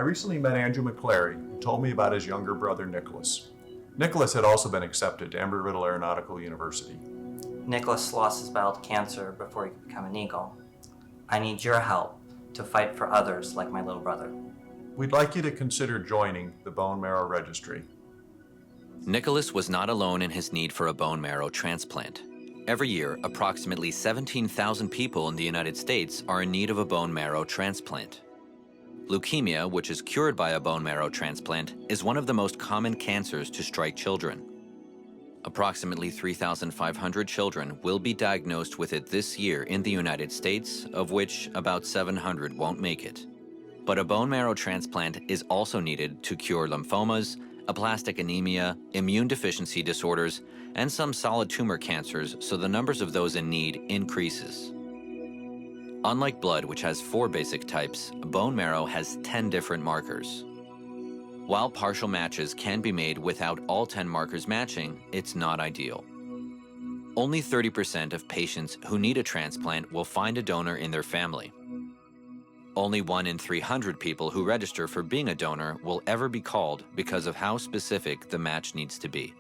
I recently met Andrew McClary, who told me about his younger brother, Nicholas. Nicholas had also been accepted to Embry-Riddle Aeronautical University. Nicholas lost his battle to cancer before he could become an Eagle. I need your help to fight for others like my little brother. We'd like you to consider joining the Bone Marrow Registry. Nicholas was not alone in his need for a bone marrow transplant. Every year, approximately 17,000 people in the United States are in need of a bone marrow transplant. Leukemia, which is cured by a bone marrow transplant, is one of the most common cancers to strike children. Approximately 3,500 children will be diagnosed with it this year in the United States, of which about 700 won't make it. But a bone marrow transplant is also needed to cure lymphomas, aplastic anemia, immune deficiency disorders, and some solid tumor cancers, so the numbers of those in need increases. Unlike blood, which has 4 basic types, bone marrow has 10 different markers. While partial matches can be made without all 10 markers matching, it's not ideal. Only 30% of patients who need a transplant will find a donor in their family. Only 1 in 300 people who register for being a donor will ever be called because of how specific the match needs to be.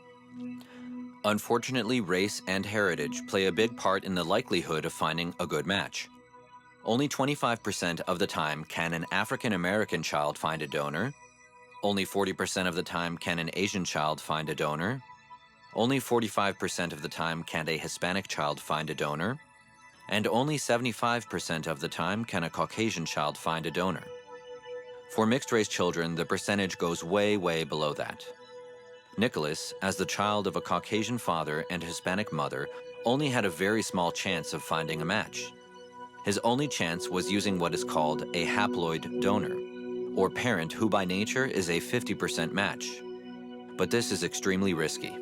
Unfortunately, race and heritage play a big part in the likelihood of finding a good match. Only 25% of the time can an African American child find a donor. Only 40% of the time can an Asian child find a donor. Only 45% of the time can a Hispanic child find a donor. And only 75% of the time can a Caucasian child find a donor. For mixed-race children, the percentage goes way, way below that. Nicholas, as the child of a Caucasian father and Hispanic mother, only had a very small chance of finding a match. His only chance was using what is called a haploid donor, or parent who by nature is a 50% match. But this is extremely risky.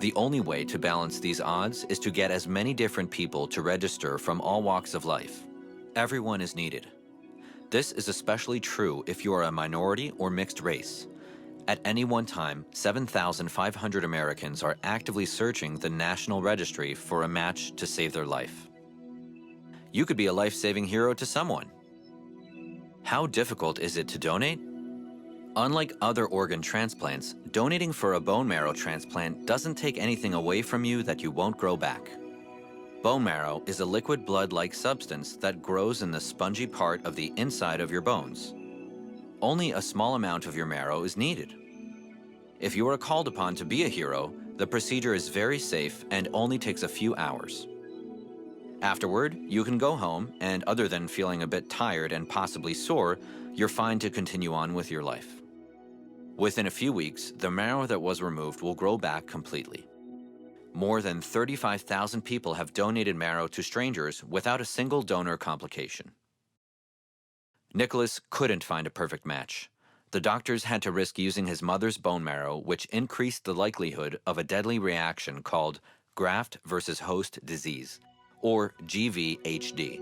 The only way to balance these odds is to get as many different people to register from all walks of life. Everyone is needed. This is especially true if you are a minority or mixed race. At any one time, 7,500 Americans are actively searching the National Registry for a match to save their life. You could be a life-saving hero to someone. How difficult is it to donate? Unlike other organ transplants, donating for a bone marrow transplant doesn't take anything away from you that you won't grow back. Bone marrow is a liquid blood-like substance that grows in the spongy part of the inside of your bones. Only a small amount of your marrow is needed. If you are called upon to be a hero, the procedure is very safe and only takes a few hours. Afterward, you can go home, and other than feeling a bit tired and possibly sore, you're fine to continue on with your life. Within a few weeks, the marrow that was removed will grow back completely. More than 35,000 people have donated marrow to strangers without a single donor complication. Nicholas couldn't find a perfect match. The doctors had to risk using his mother's bone marrow, which increased the likelihood of a deadly reaction called graft versus host disease, or GVHD.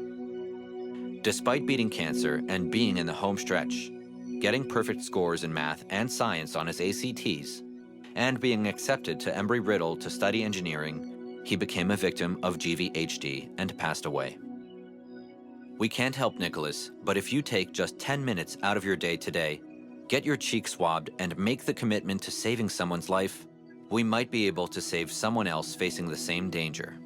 Despite beating cancer and being in the home stretch, getting perfect scores in math and science on his ACTs, and being accepted to Embry-Riddle to study engineering, he became a victim of GVHD and passed away. We can't help Nicholas, but if you take just 10 minutes out of your day today, get your cheek swabbed and make the commitment to saving someone's life, we might be able to save someone else facing the same danger.